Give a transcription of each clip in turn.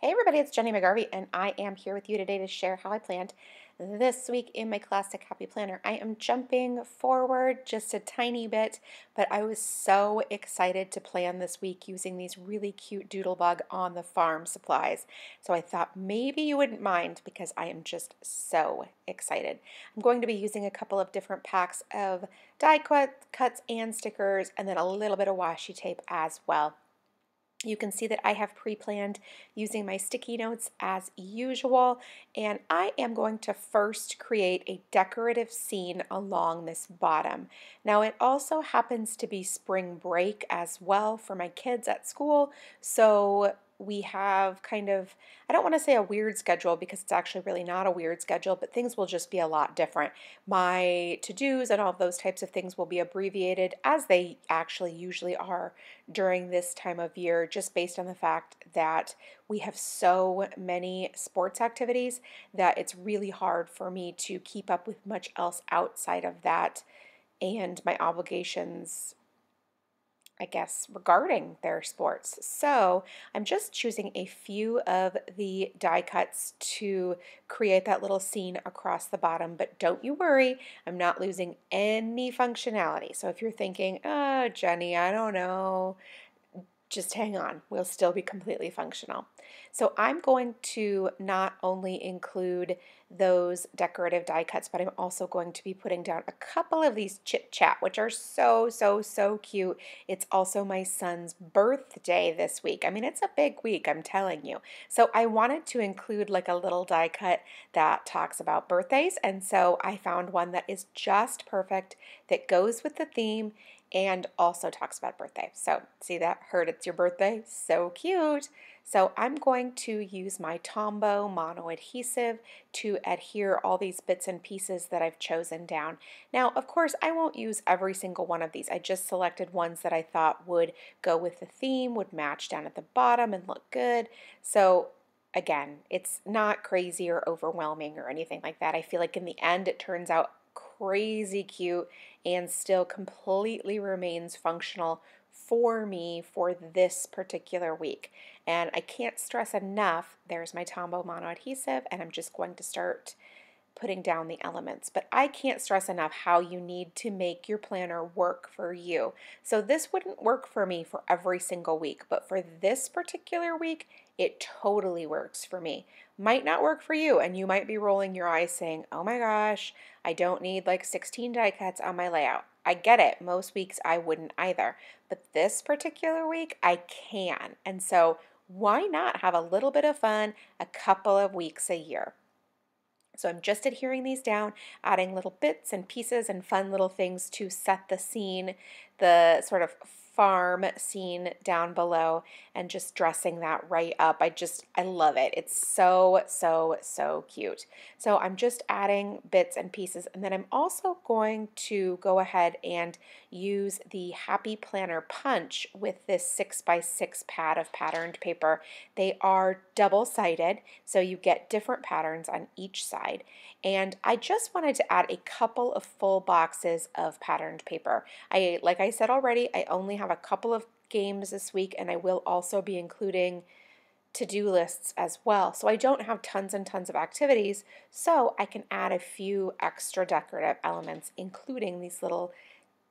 Hey everybody, it's Jenny McGarvey, and I am here with you today to share how I planned this week in my Classic Happy Planner. I am jumping forward just a tiny bit, but I was so excited to plan this week using these really cute Doodlebug on the farm supplies. So I thought maybe you wouldn't mind because I am just so excited. I'm going to be using a couple of different packs of die cuts and stickers, and then a little bit of washi tape as well. You can see that I have pre-planned using my sticky notes as usual, and I am going to first create a decorative scene along this bottom. Now it also happens to be spring break as well for my kids at school, so we have kind of, I don't want to say a weird schedule because it's actually really not a weird schedule, but things will just be a lot different. My to-dos and all of those types of things will be abbreviated, as they actually usually are during this time of year, just based on the fact that we have so many sports activities that it's really hard for me to keep up with much else outside of that and my obligations, I guess, regarding their sports. So I'm just choosing a few of the die cuts to create that little scene across the bottom, but don't you worry, I'm not losing any functionality. So if you're thinking, oh, Jenny, I don't know, just hang on, we'll still be completely functional. So I'm going to not only include those decorative die cuts, but I'm also going to be putting down a couple of these Chit Chat, which are so cute. It's also my son's birthday this week. I mean, it's a big week, I'm telling you. So I wanted to include like a little die cut that talks about birthdays, and so I found one that is just perfect, that goes with the theme and also talks about birthday. So see that? Heard it's your birthday? So cute. So I'm going to use my Tombow mono adhesive to adhere all these bits and pieces that I've chosen down. Now, of course, I won't use every single one of these. I just selected ones that I thought would go with the theme, would match down at the bottom and look good. So again, it's not crazy or overwhelming or anything like that. I feel like in the end it turns out crazy cute and still completely remains functional for me for this particular week. And I can't stress enough, there's my Tombow mono adhesive, and I'm just going to start putting down the elements. But I can't stress enough how you need to make your planner work for you. So this wouldn't work for me for every single week, but for this particular week, it totally works for me. Might not work for you, and you might be rolling your eyes saying, oh my gosh, I don't need like 16 die cuts on my layout. I get it. Most weeks I wouldn't either. But this particular week, I can. And so why not have a little bit of fun a couple of weeks a year? So I'm just adhering these down, adding little bits and pieces and fun little things to set the scene, the sort of farm scene down below, and just dressing that right up. I love it. It's so cute. So I'm just adding bits and pieces, and then I'm also going to go ahead and use the Happy Planner Punch with this 6x6 pad of patterned paper. They are double-sided, so you get different patterns on each side. And I just wanted to add a couple of full boxes of patterned paper. Like I said already, I only have a couple of games this week, and I will also be including to-do lists as well. So I don't have tons and tons of activities, so I can add a few extra decorative elements, including these little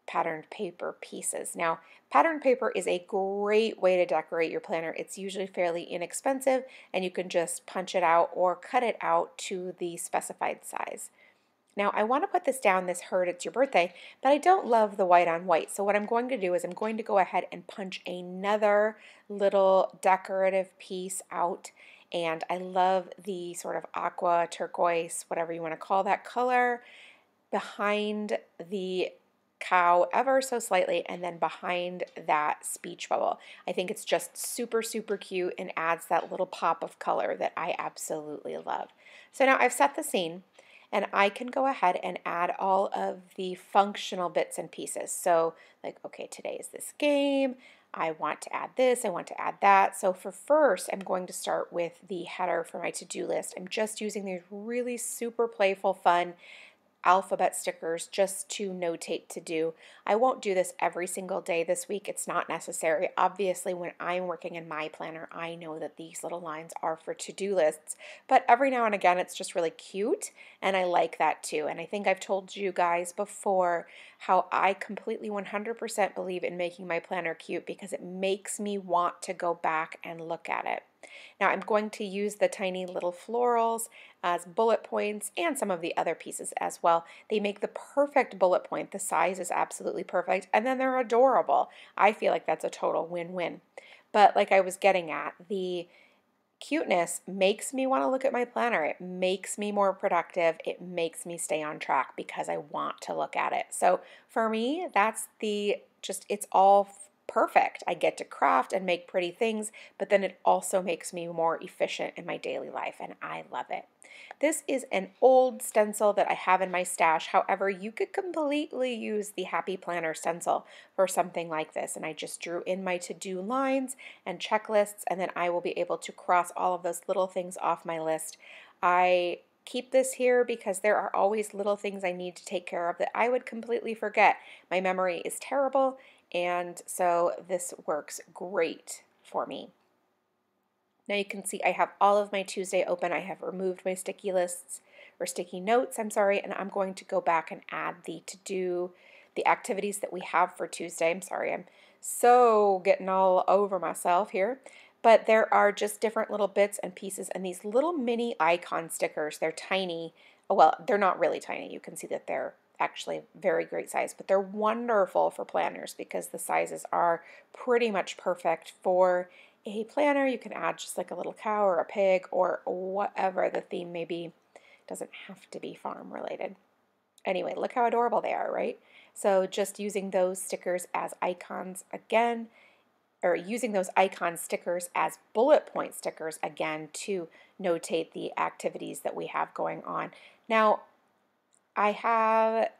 patterned paper pieces. Now, patterned paper is a great way to decorate your planner. It's usually fairly inexpensive, and you can just punch it out or cut it out to the specified size. Now, I want to put this down, this Heard It's Your Birthday, but I don't love the white on white. So what I'm going to do is I'm going to go ahead and punch another little decorative piece out. And I love the sort of aqua, turquoise, whatever you want to call that color, behind the cow ever so slightly, and then behind that speech bubble. I think it's just super cute and adds that little pop of color that I absolutely love. So now I've set the scene, and I can go ahead and add all of the functional bits and pieces. So like, okay, today is this game, I want to add this, I want to add that. So for first, I'm going to start with the header for my to-do list. I'm just using these really super playful, fun alphabet stickers just to notate to do. I won't do this every single day this week. It's not necessary. Obviously, when I'm working in my planner, I know that these little lines are for to-do lists, but every now and again, it's just really cute, and I like that too. And I think I've told you guys before how I completely 100% believe in making my planner cute because it makes me want to go back and look at it. Now I'm going to use the tiny little florals as bullet points and some of the other pieces as well. They make the perfect bullet point. The size is absolutely perfect, and then they're adorable. I feel like that's a total win-win. But like I was getting at, the cuteness makes me want to look at my planner. It makes me more productive. It makes me stay on track because I want to look at it. So for me, that's it's all perfect. I get to craft and make pretty things, but then it also makes me more efficient in my daily life, and I love it. This is an old stencil that I have in my stash. However, you could completely use the Happy Planner stencil for something like this, and I just drew in my to-do lines and checklists, and then I will be able to cross all of those little things off my list. I keep this here because there are always little things I need to take care of that I would completely forget. My memory is terrible, and so this works great for me. Now you can see I have all of my Tuesday open. I have removed my sticky lists or sticky notes, I'm sorry, and I'm going to go back and add the activities that we have for Tuesday. I'm sorry, I'm so getting all over myself here. But there are just different little bits and pieces and these little mini icon stickers. They're tiny. Well, they're not really tiny. You can see that they're actually very great size, but they're wonderful for planners because the sizes are pretty much perfect for a planner. You can add just like a little cow or a pig or whatever the theme may be. It doesn't have to be farm related. Anyway, look how adorable they are, right? So just using those stickers as icons again, or using those icon stickers as bullet point stickers again to notate the activities that we have going on. Now, I have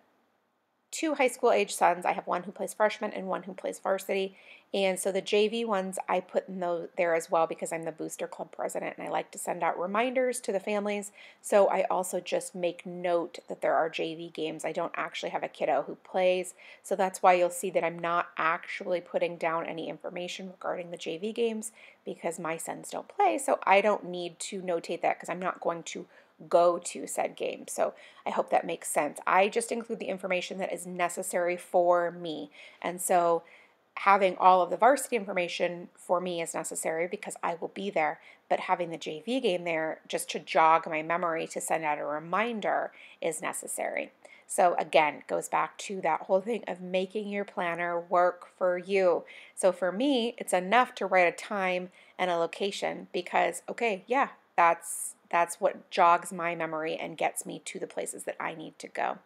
two high school age sons. I have one who plays freshman and one who plays varsity. And so the JV ones I put in there as well because I'm the booster club president and I like to send out reminders to the families. So I also just make note that there are JV games. I don't actually have a kiddo who plays. So that's why you'll see that I'm not actually putting down any information regarding the JV games because my sons don't play. So I don't need to notate that because I'm not going to go to said game. So I hope that makes sense. I just include the information that is necessary for me. And so having all of the varsity information for me is necessary because I will be there, but having the JV game there just to jog my memory to send out a reminder is necessary. So again, it goes back to that whole thing of making your planner work for you. So for me, it's enough to write a time and a location because, okay, yeah, that's what jogs my memory and gets me to the places that I need to go.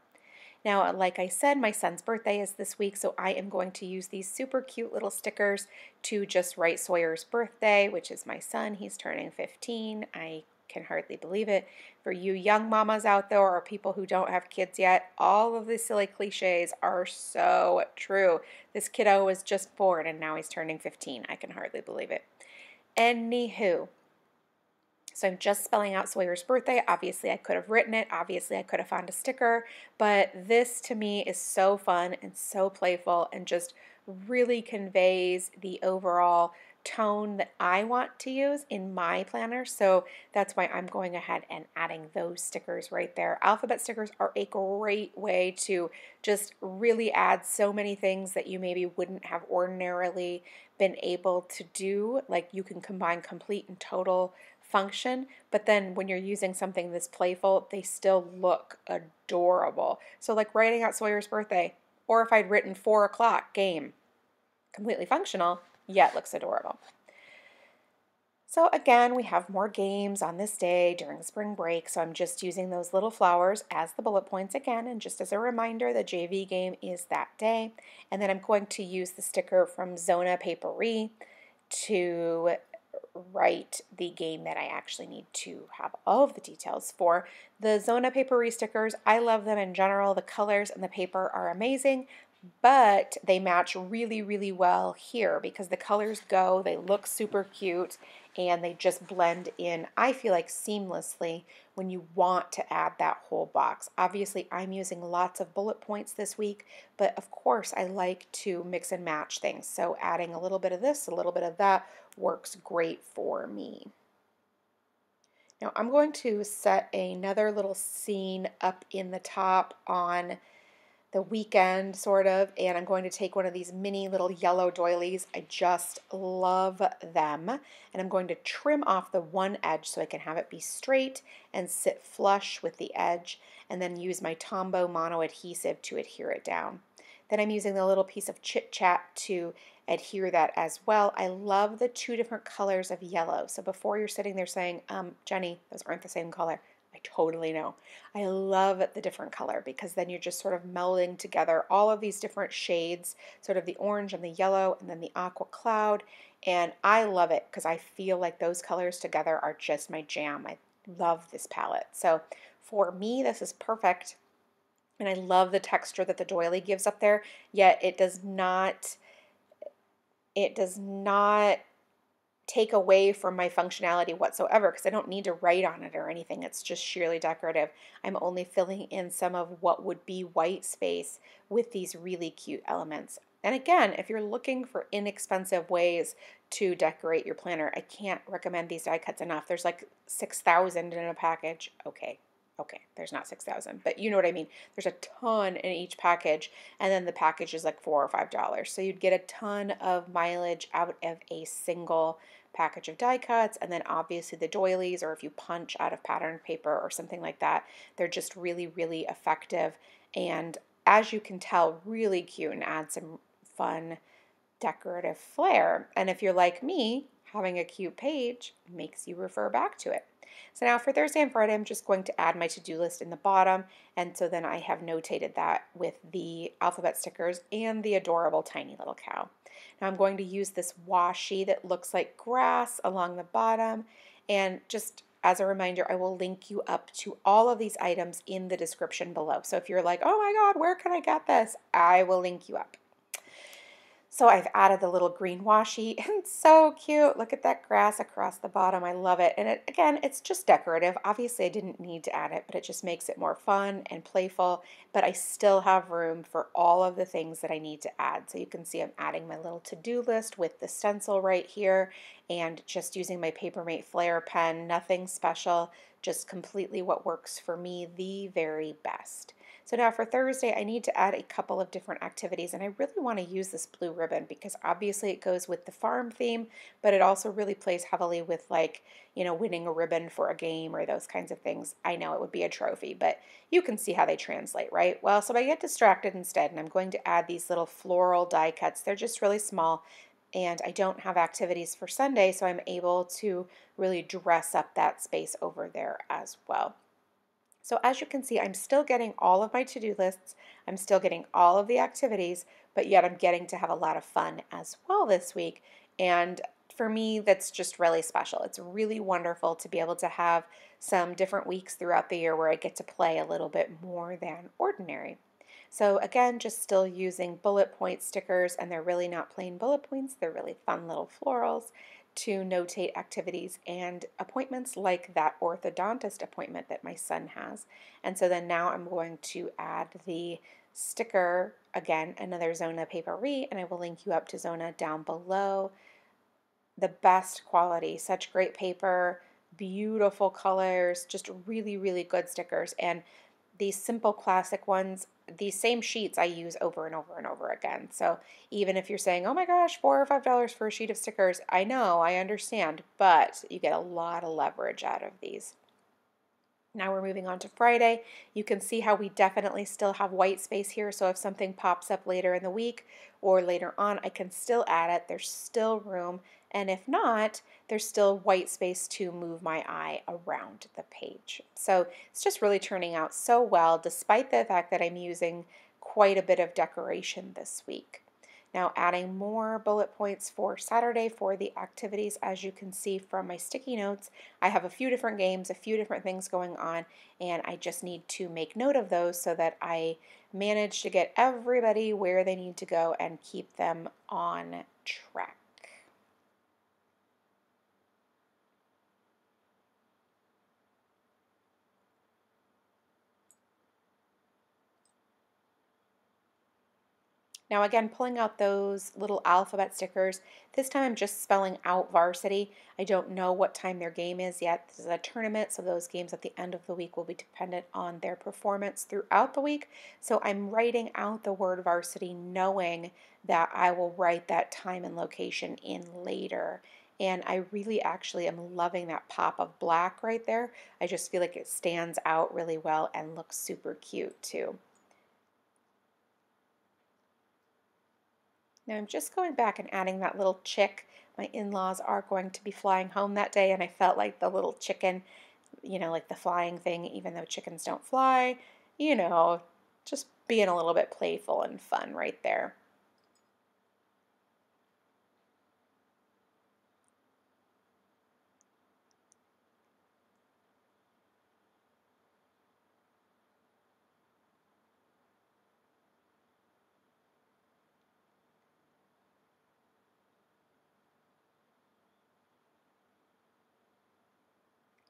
Now, like I said, my son's birthday is this week, so I am going to use these super cute little stickers to just write Sawyer's birthday, which is my son. He's turning 15. I can hardly believe it. For you young mamas out there or people who don't have kids yet, all of the silly cliches are so true. This kiddo was just born and now he's turning 15. I can hardly believe it. Anywho, so I'm just spelling out Sawyer's birthday. Obviously, I could have written it. Obviously, I could have found a sticker. But this, to me, is so fun and so playful and just really conveys the overall tone that I want to use in my planner. So that's why I'm going ahead and adding those stickers right there. Alphabet stickers are a great way to just really add so many things that you maybe wouldn't have ordinarily been able to do. Like you can combine complete and total function, but then when you're using something this playful, they still look adorable. So like writing out Sawyer's birthday, or if I'd written 4 o'clock game, completely functional, yet looks adorable. So again, we have more games on this day during spring break, so I'm just using those little flowers as the bullet points again, and just as a reminder, the JV game is that day. And then I'm going to use the sticker from Zona Paperie to write the game that I actually need to have all of the details for. The Zona Paperie stickers, I love them in general. The colors and the paper are amazing, but they match really, really well here because the colors go, they look super cute, and they just blend in, I feel like, seamlessly when you want to add that whole box. Obviously, I'm using lots of bullet points this week, but of course I like to mix and match things. So adding a little bit of this, a little bit of that works great for me. Now I'm going to set another little scene up in the top on the weekend, sort of, and I'm going to take one of these mini little yellow doilies. I just love them, and I'm going to trim off the one edge so I can have it be straight and sit flush with the edge, and then use my Tombow mono adhesive to adhere it down. Then I'm using the little piece of Chit Chat to adhere that as well. I love the two different colors of yellow. So before you're sitting there saying, Jenny, those aren't the same color, I totally know. I love the different color because then you're just sort of melding together all of these different shades, sort of the orange and the yellow and then the aqua cloud. And I love it because I feel like those colors together are just my jam. I love this palette. So for me, this is perfect. And I love the texture that the doily gives up there, yet it does not take away from my functionality whatsoever because I don't need to write on it or anything. It's just sheerly decorative. I'm only filling in some of what would be white space with these really cute elements. And again, if you're looking for inexpensive ways to decorate your planner, I can't recommend these die cuts enough. There's like 6,000 in a package. Okay, there's not 6,000, but you know what I mean. There's a ton in each package, and then the package is like $4 or $5. So you'd get a ton of mileage out of a single package of die cuts, and then obviously the doilies, or if you punch out of patterned paper or something like that, they're just really, really effective. And as you can tell, really cute and add some fun decorative flair. And if you're like me, having a cute page makes you refer back to it. So now for Thursday and Friday, I'm just going to add my to-do list in the bottom, and so then I have notated that with the alphabet stickers and the adorable tiny little cow. Now I'm going to use this washi that looks like grass along the bottom, and just as a reminder, I will link you up to all of these items in the description below. So if you're like, oh my God, where can I get this? I will link you up. So I've added the little green washi, and it's so cute. Look at that grass across the bottom. I love it. And again, it's just decorative. Obviously, I didn't need to add it, but it just makes it more fun and playful. But I still have room for all of the things that I need to add. So you can see I'm adding my little to-do list with the stencil right here and just using my Papermate Flair pen. Nothing special, just completely what works for me the very best. So now for Thursday, I need to add a couple of different activities, and I really want to use this blue ribbon because obviously it goes with the farm theme, but it also really plays heavily with, like, you know, winning a ribbon for a game or those kinds of things. I know it would be a trophy, but you can see how they translate, right? Well, so I get distracted instead, and I'm going to add these little floral die cuts. They're just really small, and I don't have activities for Sunday, so I'm able to really dress up that space over there as well. So as you can see, I'm still getting all of my to-do lists, I'm still getting all of the activities, but yet I'm getting to have a lot of fun as well this week. And for me, that's just really special. It's really wonderful to be able to have some different weeks throughout the year where I get to play a little bit more than ordinary. So again, just still using bullet point stickers, and they're really not plain bullet points, they're really fun little florals to notate activities and appointments, like that orthodontist appointment that my son has. And so then now I'm going to add the sticker, again, another Zona Paperie, and I will link you up to Zona down below. The best quality, such great paper, beautiful colors, just really, really good stickers. And these simple classic ones, these same sheets I use over and over and over again. So even if you're saying, oh my gosh, $4 or $5 for a sheet of stickers, I know, I understand, but you get a lot of leverage out of these. Now we're moving on to Friday. You can see how we definitely still have white space here, so if something pops up later in the week or later on, I can still add it. There's still room, and if not, there's still white space to move my eye around the page. So it's just really turning out so well, despite the fact that I'm using quite a bit of decoration this week. Now adding more bullet points for Saturday for the activities. As you can see from my sticky notes, I have a few different games, a few different things going on, and I just need to make note of those so that I manage to get everybody where they need to go and keep them on track. Now again, pulling out those little alphabet stickers, this time I'm just spelling out varsity. I don't know what time their game is yet. This is a tournament, so those games at the end of the week will be dependent on their performance throughout the week. So I'm writing out the word varsity knowing that I will write that time and location in later. And I really actually am loving that pop of black right there. I just feel like it stands out really well and looks super cute too. Now I'm just going back and adding that little chick. My in-laws are going to be flying home that day, and I felt like the little chicken, like the flying thing, even though chickens don't fly, you know, just being a little bit playful and fun right there.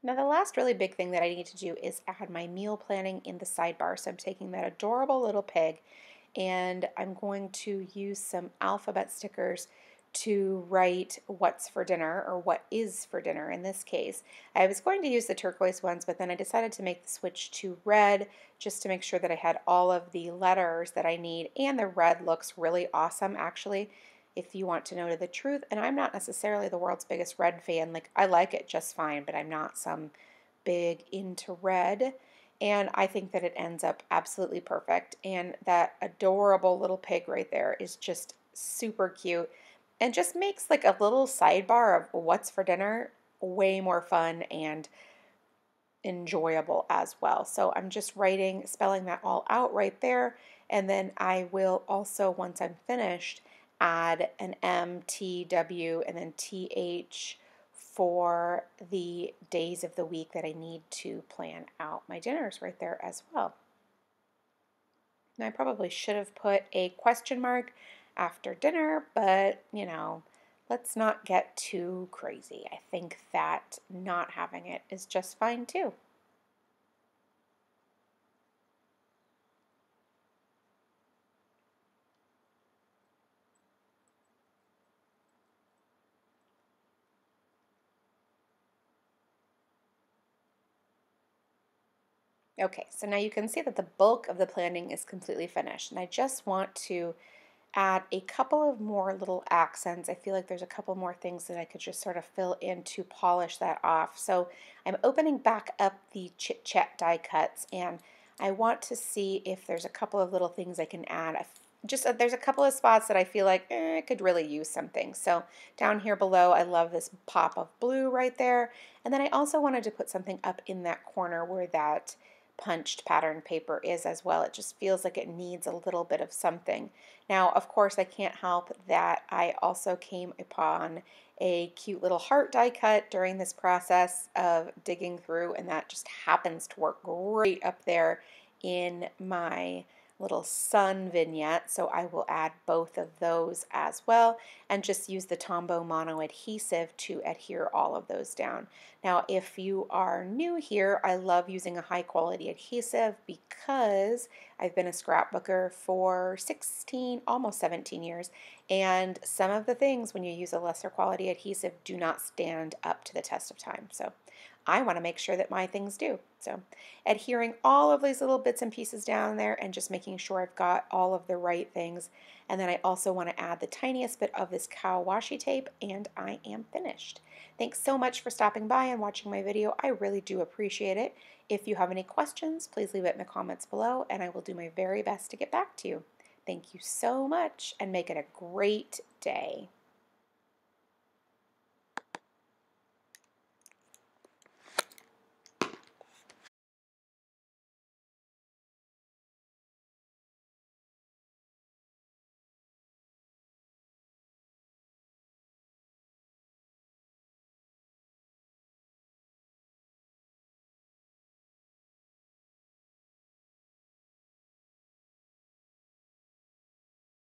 Now the last really big thing that I need to do is add my meal planning in the sidebar. So I'm taking that adorable little pig and I'm going to use some alphabet stickers to write what's for dinner, or what is for dinner in this case. I was going to use the turquoise ones, but then I decided to make the switch to red just to make sure that I had all of the letters that I need, and the red looks really awesome actually, if you want to know the truth. And I'm not necessarily the world's biggest red fan. Like, I like it just fine, but I'm not some big into red. And I think that it ends up absolutely perfect. And that adorable little pig right there is just super cute and just makes like a little sidebar of what's for dinner way more fun and enjoyable as well. So I'm just spelling that all out right there. And then I will also, once I'm finished, add an M, T, W, and then TH for the days of the week that I need to plan out my dinners right there as well. Now I probably should have put a question mark after dinner, but let's not get too crazy. I think that not having it is just fine too. Okay, so now you can see that the bulk of the planning is completely finished, and I just want to add a couple of more little accents. I feel like there's a couple more things that I could just sort of fill in to polish that off. So I'm opening back up the Chit Chat die cuts, and I want to see if there's a couple of little things I can add. There's a couple of spots that I feel like I could really use something. So down here below, I love this pop of blue right there. And then I also wanted to put something up in that corner where that punched pattern paper is as well. It just feels like it needs a little bit of something. Now, of course, I can't help that I also came upon a cute little heart die cut during this process of digging through, and that just happens to work great up there in my little sun vignette, so I will add both of those as well and just use the Tombow Mono adhesive to adhere all of those down. Now if you are new here, I love using a high quality adhesive because I've been a scrapbooker for 16, almost 17 years, and some of the things when you use a lesser quality adhesive do not stand up to the test of time. So I want to make sure that my things do. So adhering all of these little bits and pieces down there and just making sure I've got all of the right things. And then I also want to add the tiniest bit of this cow washi tape, and I am finished. Thanks so much for stopping by and watching my video. I really do appreciate it. If you have any questions, please leave it in the comments below and I will do my very best to get back to you. Thank you so much and make it a great day.